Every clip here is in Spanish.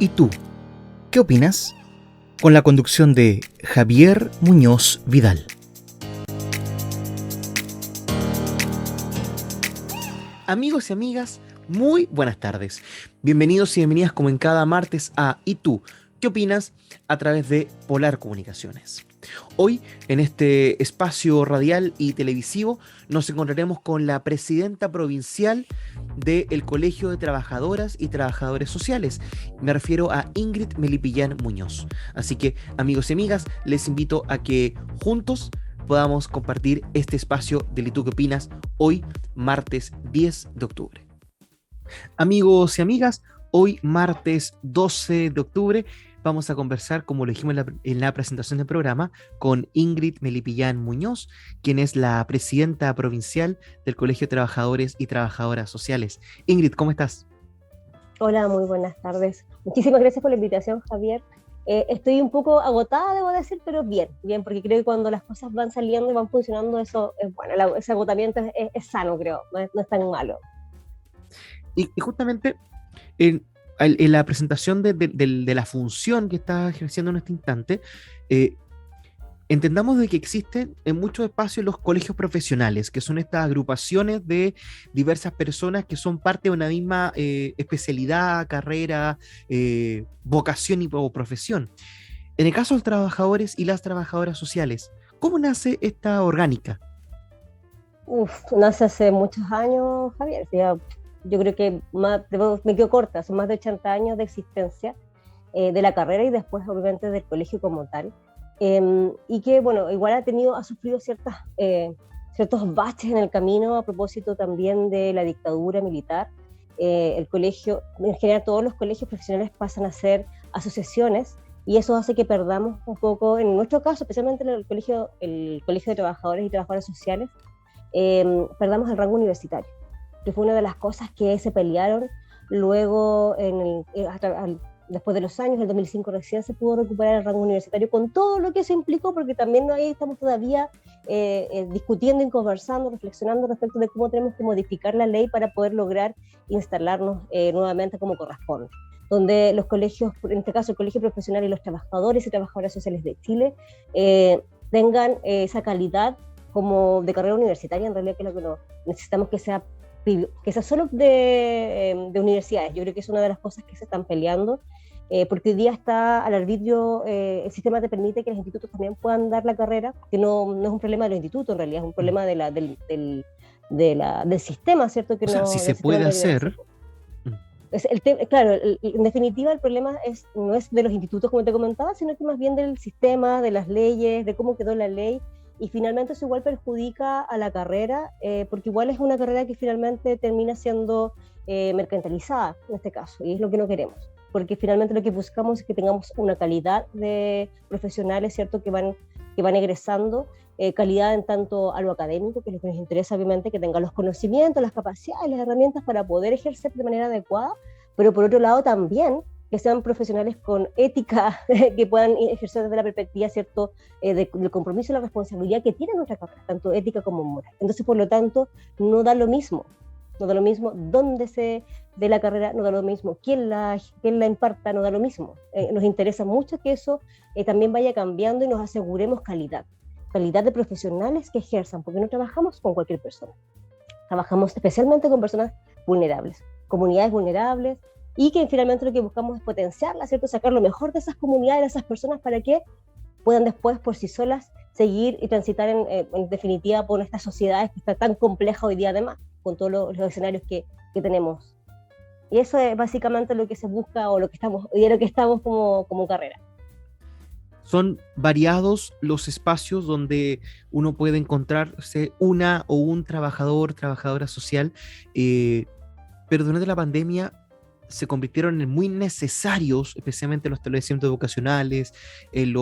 ¿Y tú? ¿Qué opinas? Con la conducción de Javier Muñoz Vidal. Amigos y amigas, muy buenas tardes. Bienvenidos y bienvenidas como en cada martes a ¿Y tú? ¿Qué opinas? A través de Polar Comunicaciones. Hoy, en este espacio radial y televisivo, nos encontraremos con la presidenta provincial del Colegio de Trabajadoras y Trabajadores Sociales. Me refiero a Ingrid Melipillán Muñoz. Así que, amigos y amigas, les invito a que juntos podamos compartir este espacio del ¿Y tú qué opinas? Hoy, martes 10 de octubre. Amigos y amigas, hoy martes 12 de octubre vamos a conversar, como lo dijimos en la presentación del programa, con Ingrid Melipillán Muñoz, quien es la presidenta provincial del Colegio de Trabajadores y Trabajadoras Sociales. Ingrid, ¿cómo estás? Hola, muy buenas tardes. Muchísimas gracias por la invitación, Javier. Estoy un poco agotada, debo decir, pero bien, porque creo que cuando las cosas van saliendo y van funcionando, eso es bueno, ese agotamiento es sano, creo, no es tan malo. Y justamente en la presentación de la función que estás ejerciendo en este instante, eh, entendamos de que existen en muchos espacios los colegios profesionales, que son estas agrupaciones de diversas personas que son parte de una misma especialidad, carrera, vocación o profesión. En el caso de los trabajadores y las trabajadoras sociales, ¿cómo nace esta orgánica? Nace hace muchos años, Javier. Ya, yo creo que me quedo corta, son más de 80 años de existencia de la carrera y después, obviamente, del colegio como tal. Y que, bueno, igual ha sufrido ciertos baches en el camino a propósito también de la dictadura militar. El colegio, en general todos los colegios profesionales pasan a ser asociaciones y eso hace que perdamos un poco, en nuestro caso, especialmente en el colegio de Trabajadores y Trabajadoras Sociales, perdamos el rango universitario, que fue una de las cosas que se pelearon luego después de los años, el 2005 recién se pudo recuperar el rango universitario con todo lo que eso implicó, porque también ahí estamos todavía discutiendo y conversando, reflexionando respecto de cómo tenemos que modificar la ley para poder lograr instalarnos nuevamente como corresponde, donde los colegios, en este caso el Colegio Profesional y los Trabajadores y Trabajadoras Sociales de Chile, tengan esa calidad como de carrera universitaria, en realidad, que es lo que necesitamos que sea solo de universidades. Yo creo que es una de las cosas que se están peleando, porque hoy día está al arbitrio, el sistema te permite que los institutos también puedan dar la carrera, que no es un problema de los institutos, en realidad es un problema del sistema, ¿cierto? Que O sea, si se puede hacer. Claro, en definitiva el problema no es de los institutos, como te comentaba, sino que más bien del sistema, de las leyes, de cómo quedó la ley, y finalmente eso igual perjudica a la carrera, porque igual es una carrera que finalmente termina siendo mercantilizada en este caso, y es lo que no queremos, porque finalmente lo que buscamos es que tengamos una calidad de profesionales, ¿cierto?, que van egresando, calidad en tanto a lo académico, que es lo que nos interesa, obviamente, que tengan los conocimientos, las capacidades, las herramientas para poder ejercer de manera adecuada, pero por otro lado también que sean profesionales con ética, que puedan ejercer desde la perspectiva, ¿cierto?, del compromiso y la responsabilidad que tiene nuestra carrera, tanto ética como moral. Entonces, por lo tanto, no da lo mismo dónde se dé la carrera, no da lo mismo quién la imparta, no da lo mismo. Nos interesa mucho que eso también vaya cambiando y nos aseguremos calidad de profesionales que ejerzan, porque no trabajamos con cualquier persona, trabajamos especialmente con personas vulnerables, comunidades vulnerables, y que finalmente lo que buscamos es potenciarlas, ¿cierto?, sacar lo mejor de esas comunidades, de esas personas, para que puedan después por sí solas seguir y transitar en definitiva por estas sociedades que está tan compleja hoy día, además, con todos los escenarios que tenemos. Y eso es básicamente lo que se busca, o lo que estamos como carrera. Son variados los espacios donde uno puede encontrarse una o un trabajador, trabajadora social, pero durante la pandemia se convirtieron en muy necesarios, especialmente en los establecimientos vocacionales, en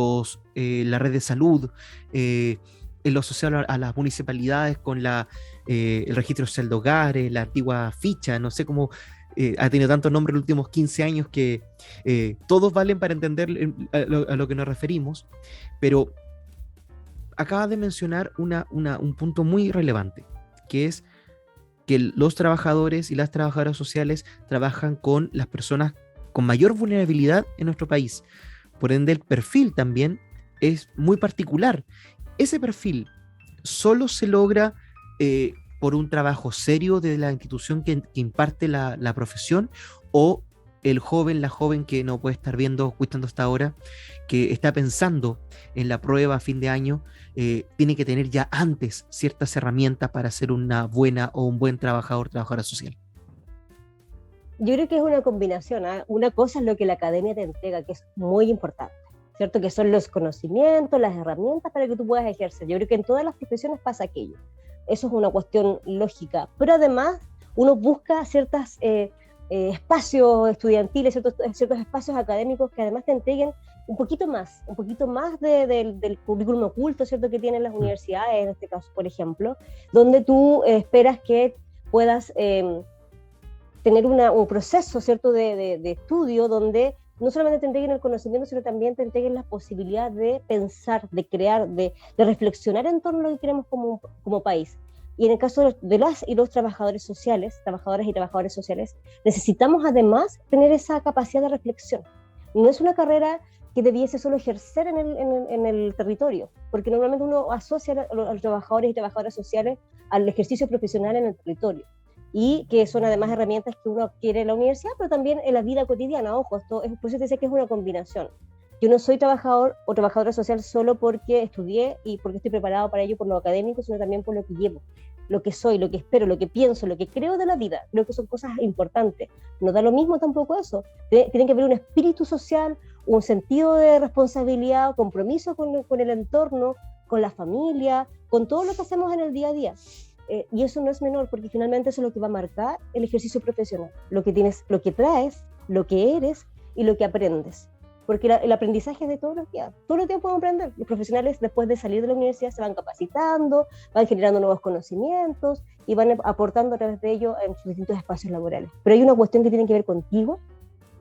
la red de salud, en lo asociado a las municipalidades con el registro social de hogares, la antigua ficha, no sé cómo ha tenido tantos nombres en los últimos 15 años que todos valen para entender a lo que nos referimos, pero acaba de mencionar un punto muy relevante, que es que los trabajadores y las trabajadoras sociales trabajan con las personas con mayor vulnerabilidad en nuestro país. Por ende, el perfil también es muy particular. Ese perfil solo se logra por un trabajo serio de la institución que imparte la profesión, o el joven, la joven que no puede estar viendo, escuchando hasta ahora, que está pensando en la prueba a fin de año, tiene que tener ya antes ciertas herramientas para ser una buena o un buen trabajador, trabajadora social. Yo creo que es una combinación, ¿eh? Una cosa es lo que la academia te entrega, que es muy importante, ¿cierto? Que son los conocimientos, las herramientas para que tú puedas ejercer. Yo creo que en todas las profesiones pasa aquello. Eso es una cuestión lógica. Pero además, uno busca ciertos espacios estudiantiles, ciertos espacios académicos que además te entreguen un poquito más del currículum oculto, ¿cierto? Que tienen las universidades, en este caso, por ejemplo, donde tú esperas que puedas tener un proceso, ¿cierto?, de estudio donde no solamente te entreguen el conocimiento, sino también te entreguen la posibilidad de pensar, de crear, de reflexionar en torno a lo que queremos como país. Y en el caso de las y los trabajadores sociales, trabajadoras y trabajadores sociales, necesitamos además tener esa capacidad de reflexión. No es una carrera que debiese solo ejercer en el territorio, porque normalmente uno asocia a los trabajadores y trabajadoras sociales al ejercicio profesional en el territorio, y que son además herramientas que uno adquiere en la universidad, pero también en la vida cotidiana. Ojo, esto es, por eso te decía que es una combinación. Yo no soy trabajador o trabajadora social solo porque estudié y porque estoy preparado para ello por lo académico, sino también por lo que llevo, lo que soy, lo que espero, lo que pienso, lo que creo de la vida. Creo que son cosas importantes. No da lo mismo tampoco eso. Tiene que haber un espíritu social, un sentido de responsabilidad, compromiso con el entorno, con la familia, con todo lo que hacemos en el día a día. Y eso no es menor, porque finalmente eso es lo que va a marcar el ejercicio profesional, lo que tienes, lo que traes, lo que eres y lo que aprendes. Porque el aprendizaje es de todos los días podemos aprender. Los profesionales, después de salir de la universidad, se van capacitando, van generando nuevos conocimientos y van aportando a través de ello en sus distintos espacios laborales. Pero hay una cuestión que tiene que ver contigo,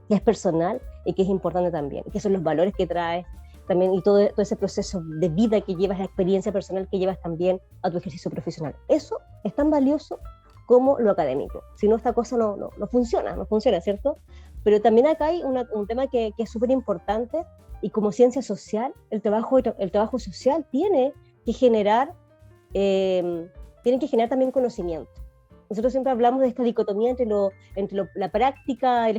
que es personal y que es importante también, que son los valores que traes también, y todo ese proceso de vida que llevas, la experiencia personal que llevas también a tu ejercicio profesional. Eso es tan valioso como lo académico. Si no, esta cosa no funciona, ¿cierto? Pero también acá hay un tema que es súper importante, y como ciencia social, el trabajo social tiene que generar también conocimiento. Nosotros siempre hablamos de esta dicotomía entre la práctica, el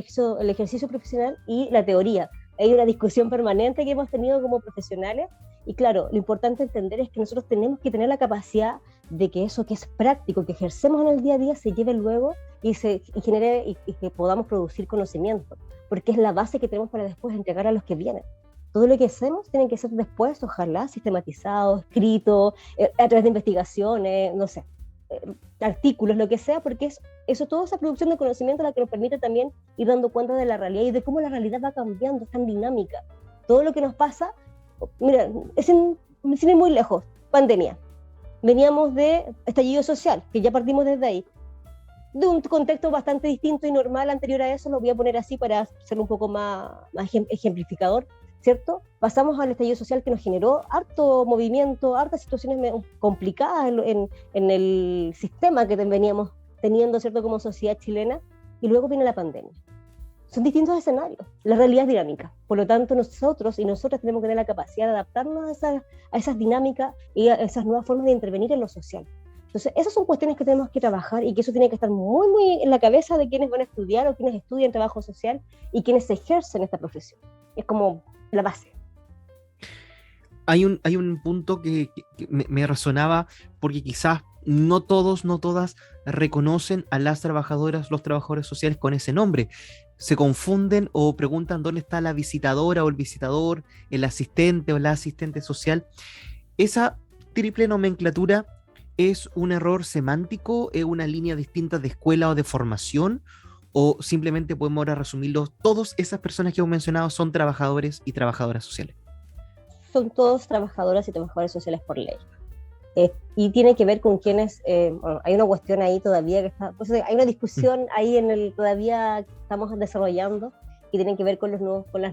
ejercicio profesional y la teoría. Hay una discusión permanente que hemos tenido como profesionales, y claro, lo importante entender es que nosotros tenemos que tener la capacidad de que eso que es práctico, que ejercemos en el día a día, se lleve luego y genere y que podamos producir conocimiento, porque es la base que tenemos para después entregar a los que vienen. Todo lo que hacemos tiene que ser después, ojalá, sistematizado, escrito, a través de investigaciones, no sé, artículos, lo que sea, porque es toda esa producción de conocimiento la que nos permite también ir dando cuenta de la realidad y de cómo la realidad va cambiando, es tan dinámica. Todo lo que nos pasa, mira, sin ir muy lejos, pandemia. Veníamos de estallido social, que ya partimos desde ahí, de un contexto bastante distinto y normal anterior a eso, lo voy a poner así para ser un poco más ejemplificador, ¿cierto? Pasamos al estallido social que nos generó harto movimiento, hartas situaciones complicadas en el sistema que veníamos teniendo, ¿cierto?, como sociedad chilena, y luego viene la pandemia. Son distintos escenarios, la realidad es dinámica, por lo tanto nosotros y nosotras tenemos que tener la capacidad de adaptarnos a esas dinámicas y a esas nuevas formas de intervenir en lo social. Entonces, esas son cuestiones que tenemos que trabajar, y que eso tiene que estar muy, muy en la cabeza de quienes van a estudiar o quienes estudian trabajo social y quienes ejercen esta profesión. Es como la base. Hay un punto que me resonaba, porque quizás no todos, no todas reconocen a las trabajadoras, los trabajadores sociales con ese nombre. Se confunden o preguntan dónde está la visitadora o el visitador, el asistente o la asistente social. Esa triple nomenclatura es un error semántico, es una línea distinta de escuela o de formación, o simplemente podemos ahora resumirlo, todas esas personas que hemos mencionado son trabajadores y trabajadoras sociales. Son todos trabajadoras y trabajadores sociales por ley. Y tiene que ver con quienes, bueno, hay una cuestión ahí todavía que está, pues hay una discusión ahí todavía que estamos desarrollando, que tiene que ver con las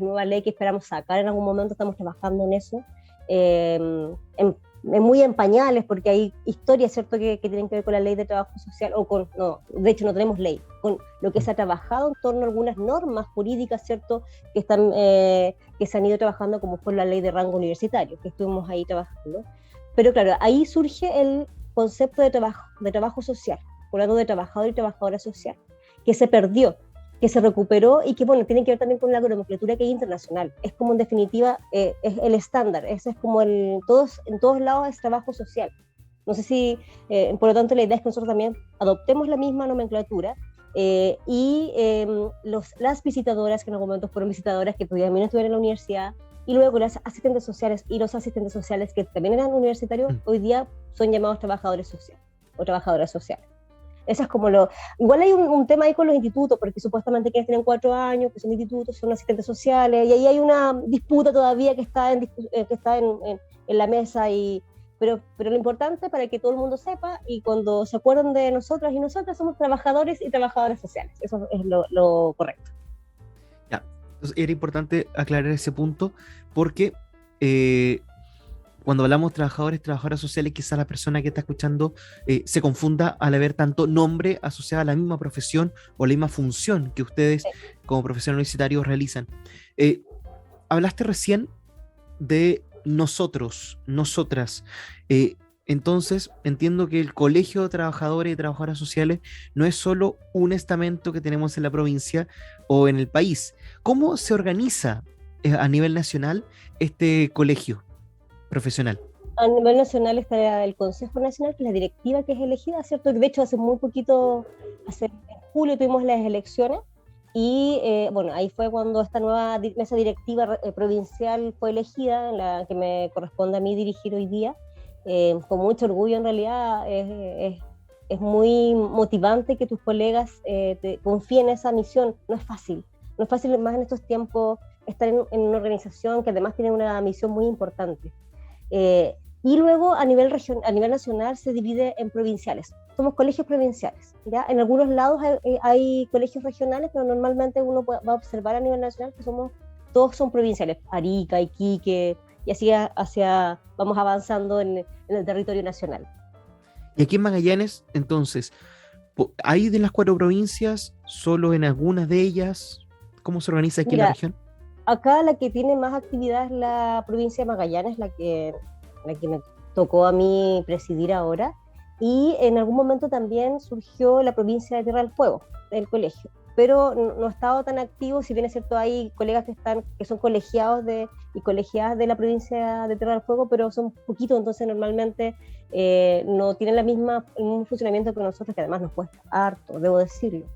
nuevas leyes que esperamos sacar en algún momento, estamos trabajando en eso, muy en pañales, porque hay historias, ¿cierto?, que tienen que ver con la ley de trabajo social, no, de hecho no tenemos ley, con lo que se ha trabajado en torno a algunas normas jurídicas, ¿cierto?, que se han ido trabajando, como fue la ley de rango universitario, que estuvimos ahí trabajando. Pero claro, ahí surge el concepto de trabajo social, hablando de trabajador y trabajadora social, que se perdió, que se recuperó y que, bueno, tiene que ver también con la nomenclatura que hay internacional. Es como, en definitiva, es el estándar. Eso es como en todos lados es trabajo social. No sé si, por lo tanto, la idea es que nosotros también adoptemos la misma nomenclatura las visitadoras, que en algún momento fueron visitadoras que también estuvieron en la universidad, y luego las asistentes sociales y los asistentes sociales que también eran universitarios, hoy día son llamados trabajadores sociales o trabajadoras sociales. Eso es como Igual hay un tema ahí con los institutos, porque supuestamente quienes tienen 4 años, que son institutos, son asistentes sociales, y ahí hay una disputa todavía que está en la mesa, pero lo importante para que todo el mundo sepa, y cuando se acuerden de nosotras y nosotras, somos trabajadores y trabajadoras sociales. Eso es lo correcto. Ya, entonces era importante aclarar ese punto, porque cuando hablamos trabajadores, trabajadoras sociales, quizás la persona que está escuchando se confunda al haber tanto nombre asociado a la misma profesión o la misma función que ustedes como profesionales universitarios realizan. Hablaste recién de nosotros, nosotras. Entonces, entiendo que el Colegio de Trabajadores y Trabajadoras Sociales no es solo un estamento que tenemos en la provincia o en el país. ¿Cómo se organiza a nivel nacional este colegio profesional? A nivel nacional está el Consejo Nacional, que es la directiva que es elegida, ¿cierto? De hecho, hace muy poquito, en julio tuvimos las elecciones, y bueno, ahí fue cuando esta nueva mesa directiva provincial fue elegida, la que me corresponde a mí dirigir hoy día, con mucho orgullo. En realidad es muy motivante que tus colegas te confíen en esa misión. No es fácil más en estos tiempos estar en una organización que además tiene una misión muy importante. Y luego a nivel nacional se divide en provinciales. Somos colegios provinciales, ¿ya? En algunos lados hay colegios regionales, pero normalmente uno va a observar a nivel nacional que todos son provinciales. Arica, Iquique, y así vamos avanzando en el territorio nacional. Y aquí en Magallanes, entonces, ¿hay de las 4 provincias, solo en algunas de ellas? ¿Cómo se organiza aquí en la región? Acá la que tiene más actividad es la provincia de Magallanes, la que me tocó a mí presidir ahora, y en algún momento también surgió la provincia de Tierra del Fuego, del colegio, pero no ha estado tan activo. Si bien es cierto, hay colegas que son colegiados y colegiadas de la provincia de Tierra del Fuego, pero son poquitos, entonces normalmente no tienen el mismo funcionamiento que nosotros, que además nos cuesta harto, debo decirlo.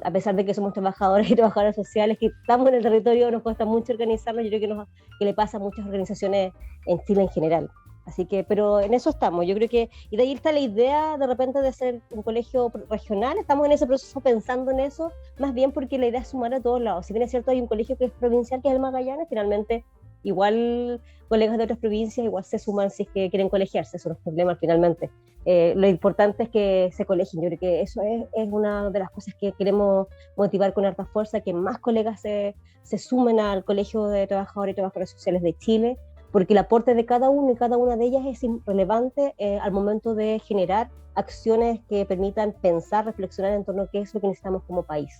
A pesar de que somos trabajadores y trabajadoras sociales, que estamos en el territorio, nos cuesta mucho organizarnos. Yo creo que le pasa a muchas organizaciones en Chile en general. Así que, pero en eso estamos. Yo creo que, y de ahí está la idea de repente de ser un colegio regional. Estamos en ese proceso, pensando en eso, más bien porque la idea es sumar a todos lados. Si bien es cierto, hay un colegio que es provincial, que es el Magallanes, finalmente igual colegas de otras provincias igual se suman si es que quieren colegiarse. Eso no es problema finalmente. Lo importante es que se colegien. Yo creo que eso es una de las cosas que queremos motivar con harta fuerza, que más colegas se sumen al Colegio de Trabajadores y Trabajadoras Sociales de Chile, porque el aporte de cada uno y cada una de ellas es relevante al momento de generar acciones que permitan pensar, reflexionar en torno a qué es lo que necesitamos como país.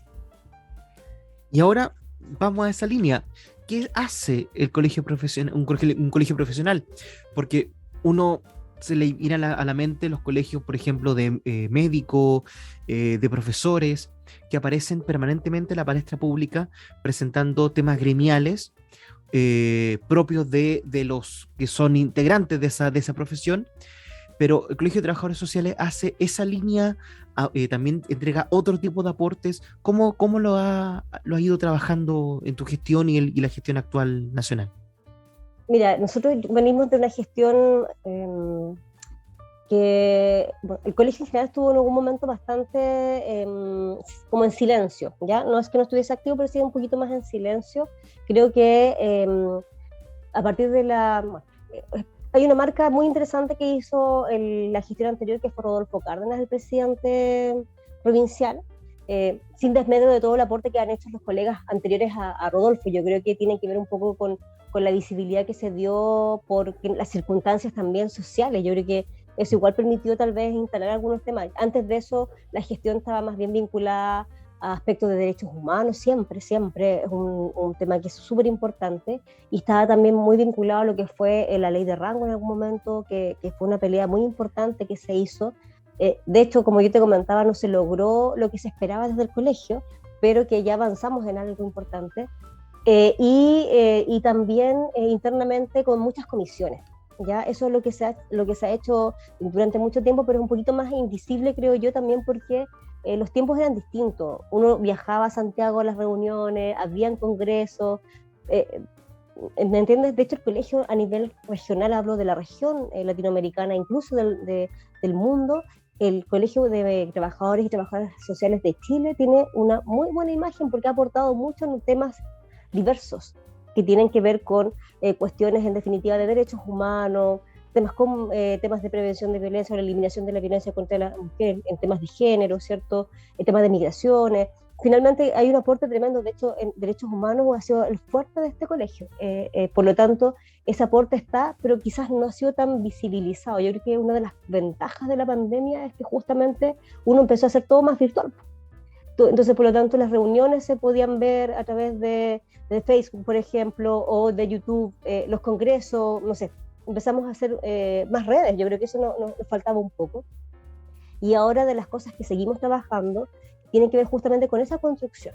Y ahora vamos a esa línea. ¿Qué hace el colegio profesional, un colegio profesional? Porque uno se le irá a la mente los colegios, por ejemplo, de médicos, de profesores, que aparecen permanentemente en la palestra pública presentando temas gremiales propios de los que son integrantes de esa profesión. Pero el Colegio de Trabajadores Sociales hace esa línea, también entrega otro tipo de aportes. ¿Cómo lo has ido trabajando en tu gestión y la gestión actual nacional? Mira, nosotros venimos de una gestión que bueno, el colegio en general estuvo en algún momento bastante como en silencio, ¿ya? No es que no estuviese activo, pero sí un poquito más en silencio. Creo que a partir de hay una marca muy interesante que hizo la gestión anterior, que fue Rodolfo Cárdenas, el presidente provincial, sin desmedro de todo el aporte que han hecho los colegas anteriores a Rodolfo. Yo creo que tiene que ver un poco con con la visibilidad que se dio por las circunstancias también sociales. Yo creo que eso igual permitió tal vez instalar algunos temas. Antes de eso, la gestión estaba más bien vinculada a aspectos de derechos humanos, siempre es un tema que es súper importante, y estaba también muy vinculado a lo que fue la ley de rango en algún momento, que fue una pelea muy importante que se hizo. De hecho, como yo te comentaba, no se logró lo que se esperaba desde el colegio, pero que ya avanzamos en algo importante. Y también internamente con muchas comisiones. ¿Ya? Eso es lo que se ha hecho durante mucho tiempo, pero es un poquito más invisible, creo yo, también porque los tiempos eran distintos. Uno viajaba a Santiago a las reuniones, habían congresos, ¿me entiendes? De hecho, el colegio a nivel regional, hablo de la región latinoamericana, incluso del mundo, el Colegio de Trabajadores y Trabajadoras Sociales de Chile tiene una muy buena imagen porque ha aportado mucho en temas diversos que tienen que ver con cuestiones en definitiva de derechos humanos, temas de prevención de violencia o la eliminación de la violencia contra la mujer, en temas de género, ¿cierto? En temas de migraciones. Finalmente hay un aporte tremendo, de hecho, en derechos humanos ha sido el fuerte de este colegio. Por lo tanto, ese aporte está, pero quizás no ha sido tan visibilizado. Yo creo que una de las ventajas de la pandemia es que justamente uno empezó a hacer todo más virtual. Entonces, por lo tanto, las reuniones se podían ver a través de Facebook, por ejemplo, o de YouTube, los congresos, no sé, empezamos a hacer más redes. Yo creo que eso nos faltaba un poco. Y ahora de las cosas que seguimos trabajando tienen que ver justamente con esa construcción,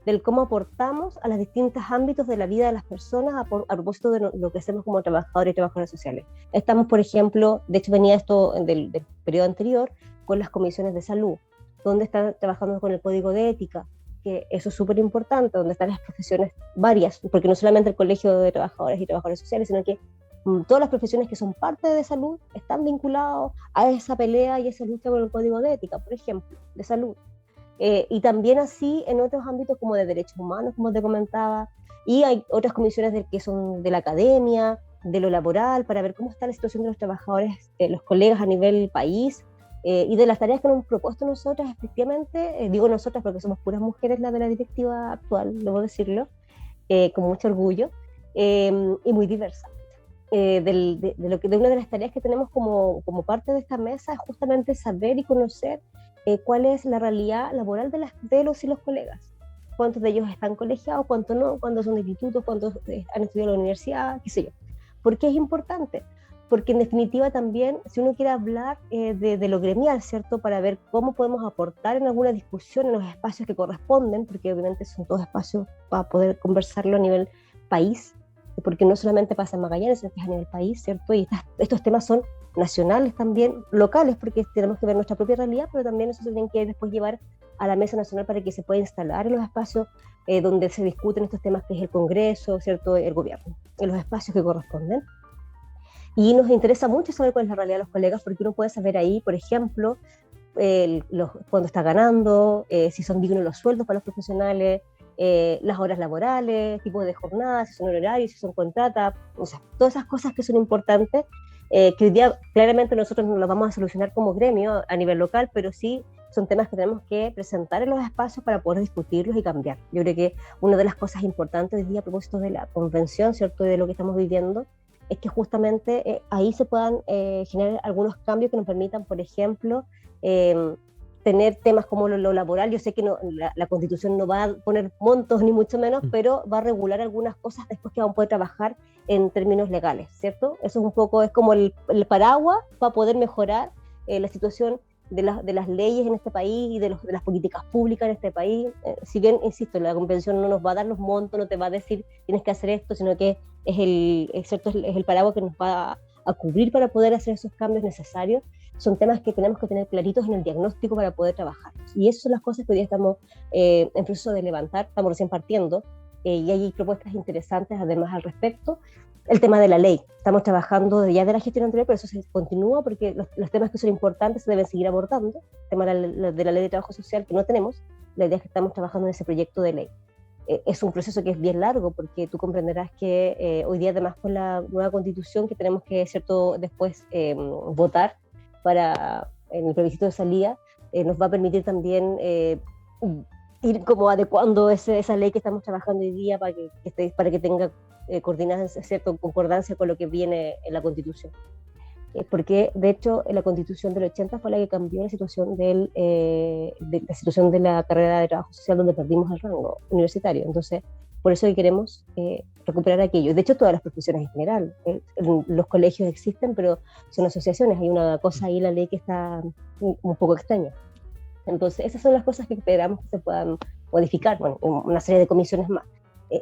del cómo aportamos a los distintos ámbitos de la vida de las personas a propósito de lo que hacemos como trabajadores y trabajadoras sociales. Estamos, por ejemplo, de hecho venía esto del periodo anterior, con las comisiones de salud, donde están trabajando con el código de ética, que eso es súper importante, donde están las profesiones varias, porque no solamente el Colegio de Trabajadores y Trabajadoras Sociales, sino que todas las profesiones que son parte de salud están vinculadas a esa pelea y esa lucha por el código de ética, por ejemplo, de salud. Y también así en otros ámbitos como de derechos humanos, como te comentaba, y hay otras comisiones que son de la academia, de lo laboral, para ver cómo está la situación de los trabajadores, los colegas a nivel país, y de las tareas que nos hemos propuesto nosotras, efectivamente, digo nosotras porque somos puras mujeres las de la directiva actual, debo decirlo, con mucho orgullo, y muy diversa. De una de las tareas que tenemos como parte de esta mesa es justamente saber y conocer cuál es la realidad laboral de los y los colegas. Cuántos de ellos están colegiados, cuántos no, cuántos son de institutos, cuántos han estudiado en la universidad, qué sé yo. ¿Por qué es importante? Porque en definitiva también, si uno quiere hablar de lo gremial, ¿cierto? Para ver cómo podemos aportar en alguna discusión en los espacios que corresponden, porque obviamente son todos espacios para poder conversarlo a nivel país, porque no solamente pasa en Magallanes, sino que es a nivel país, ¿cierto? Y estos temas son nacionales también, locales, porque tenemos que ver nuestra propia realidad, pero también eso se tiene que después llevar a la mesa nacional para que se pueda instalar en los espacios donde se discuten estos temas, que es el Congreso, ¿cierto? El gobierno, en los espacios que corresponden. Y nos interesa mucho saber cuál es la realidad de los colegas, porque uno puede saber ahí, por ejemplo, cuándo está ganando, si son dignos los sueldos para los profesionales, las horas laborales, tipos de jornadas, si son horarios, si son contratas, o sea, todas esas cosas que son importantes, que hoy día claramente nosotros no las vamos a solucionar como gremio a nivel local, pero sí son temas que tenemos que presentar en los espacios para poder discutirlos y cambiar. Yo creo que una de las cosas importantes hoy día a propósito de la convención, ¿cierto?, de lo que estamos viviendo, es que justamente ahí se puedan generar algunos cambios que nos permitan, por ejemplo, tener temas como lo laboral. Yo sé que la Constitución no va a poner montos ni mucho menos, pero va a regular algunas cosas después que vamos a poder trabajar en términos legales, ¿cierto? Eso es un poco, es como el paraguas para poder mejorar la situación de las leyes en este país y de las políticas públicas en este país. Si bien, insisto, la convención no nos va a dar los montos, no te va a decir tienes que hacer esto, sino que es el paraguas que nos va a cubrir para poder hacer esos cambios necesarios. Son temas que tenemos que tener claritos en el diagnóstico para poder trabajar. Y esas son las cosas que hoy día estamos en proceso de levantar, estamos recién partiendo, y hay propuestas interesantes además al respecto. El tema de la ley, estamos trabajando ya de la gestión anterior, pero eso se continúa porque los temas que son importantes se deben seguir abordando. El tema de la ley de trabajo social que no tenemos, la idea es que estamos trabajando en ese proyecto de ley. Es un proceso que es bien largo porque tú comprenderás que hoy día además con la nueva constitución que tenemos que, ¿cierto?, después votar en el plebiscito de salida, nos va a permitir también ir como adecuando esa ley que estamos trabajando hoy día para que tenga coordinancia, ¿cierto? Concordancia con lo que viene en la Constitución. Porque, de hecho, la Constitución del 80 fue la que cambió la situación la situación de la carrera de trabajo social, donde perdimos el rango universitario. Entonces, por eso hoy queremos recuperar aquello. De hecho, todas las profesiones en general. Los colegios existen, pero son asociaciones. Hay una cosa ahí en la ley que está un poco extraña. Entonces, esas son las cosas que esperamos que se puedan modificar, bueno, una serie de comisiones más.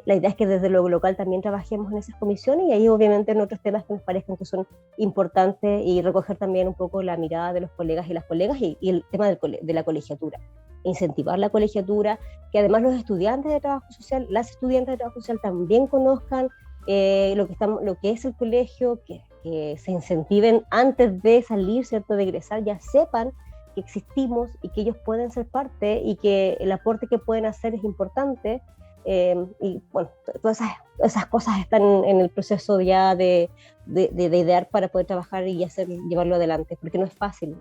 La idea es que desde lo local también trabajemos en esas comisiones y ahí obviamente en otros temas que nos parezcan que son importantes y recoger también un poco la mirada de los colegas y las colegas y el tema de la colegiatura. Incentivar la colegiatura, que además los estudiantes de trabajo social, las estudiantes de trabajo social también conozcan lo que es el colegio, que se incentiven antes de salir, ¿cierto?, de egresar, ya sepan que existimos y que ellos pueden ser parte y que el aporte que pueden hacer es importante. Y bueno, todas esas cosas están en el proceso ya de idear para poder trabajar y llevarlo adelante, porque no es fácil,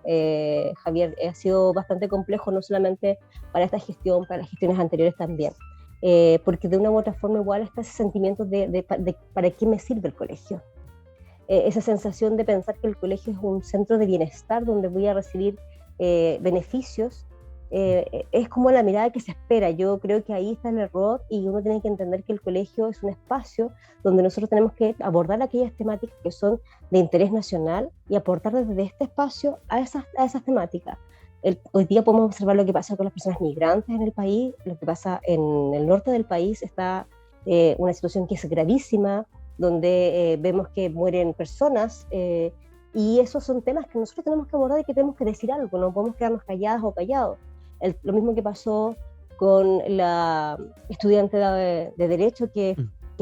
Javier, ha sido bastante complejo, no solamente para esta gestión, para las gestiones anteriores también, porque de una u otra forma igual está ese sentimiento de para qué me sirve el colegio, esa sensación de pensar que el colegio es un centro de bienestar donde voy a recibir beneficios. Es como la mirada que se espera. Yo creo que ahí está el error y uno tiene que entender que el colegio es un espacio donde nosotros tenemos que abordar aquellas temáticas que son de interés nacional y aportar desde este espacio a esas temáticas. Hoy día podemos observar lo que pasa con las personas migrantes en el país, lo que pasa en el norte del país, está una situación que es gravísima, donde vemos que mueren personas, y esos son temas que nosotros tenemos que abordar y que tenemos que decir algo, no podemos quedarnos calladas o callados. Lo mismo que pasó con la estudiante de Derecho que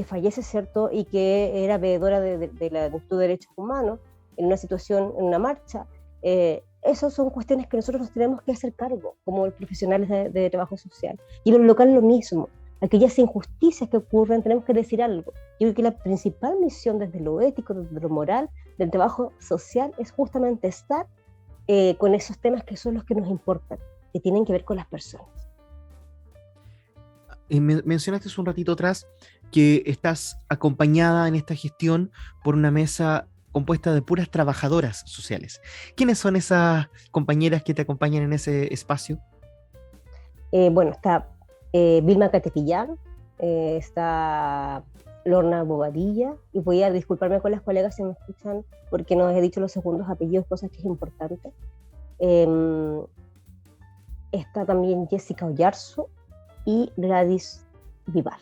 fallece, ¿cierto? Y que era veedora del Instituto de Derechos Humanos en una situación, en una marcha. Esas son cuestiones que nosotros nos tenemos que hacer cargo como profesionales de trabajo social. Y en lo local lo mismo. Aquellas injusticias que ocurren, tenemos que decir algo. Yo creo que la principal misión desde lo ético, desde lo moral, del trabajo social es justamente estar con esos temas que son los que nos importan, que tienen que ver con las personas. Mencionaste hace un ratito atrás que estás acompañada en esta gestión por una mesa compuesta de puras trabajadoras sociales. ¿Quiénes son esas compañeras que te acompañan en ese espacio? Bueno, está Vilma Catepillán, está Lorna Bobadilla, y voy a disculparme con las colegas si me escuchan porque no he dicho los segundos apellidos, cosas que es importante. Está también Jessica Ollarzo y Gladys Vivar.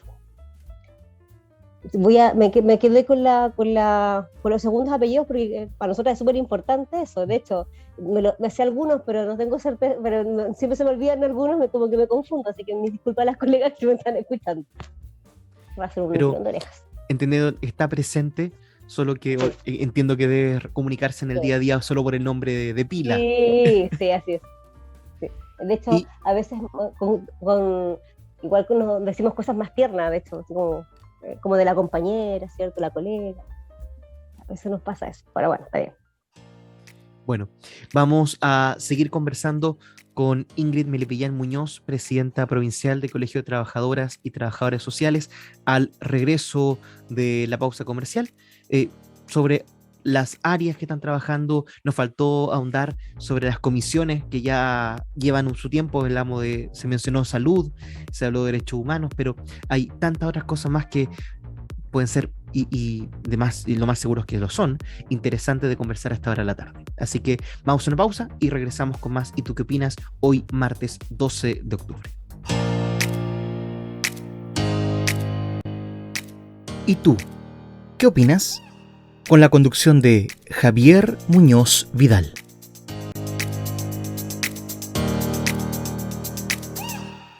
Me quedé con los segundos apellidos porque para nosotros es súper importante eso. De hecho, me sé algunos, pero no tengo certeza, pero siempre se me olvidan algunos, como que me confundo, así que mis disculpas a las colegas que me están escuchando. Va a ser un tirón de orejas. Entendiendo, está presente, solo que entiendo que debe comunicarse en el día a día solo por el nombre de pila. Sí, así es. Sí. De hecho, a veces igual que nos decimos cosas más tiernas, de hecho, como de la compañera, ¿cierto? La colega. A veces nos pasa eso, pero bueno, está bien. Bueno, vamos a seguir conversando con Ingrid Melipillán Muñoz, presidenta provincial del Colegio de Trabajadoras y Trabajadores Sociales, al regreso de la pausa comercial, sobre las áreas que están trabajando. Nos faltó ahondar sobre las comisiones que ya llevan su tiempo. Se mencionó salud, se habló de derechos humanos, pero hay tantas otras cosas más que pueden ser, y lo más seguro es que lo son, interesantes de conversar a esta hora de la tarde. Así que vamos a una pausa y regresamos con más. ¿Y tú qué opinas? Hoy, martes 12 de octubre. ¿Y tú qué opinas? Con la conducción de Javier Muñoz Vidal.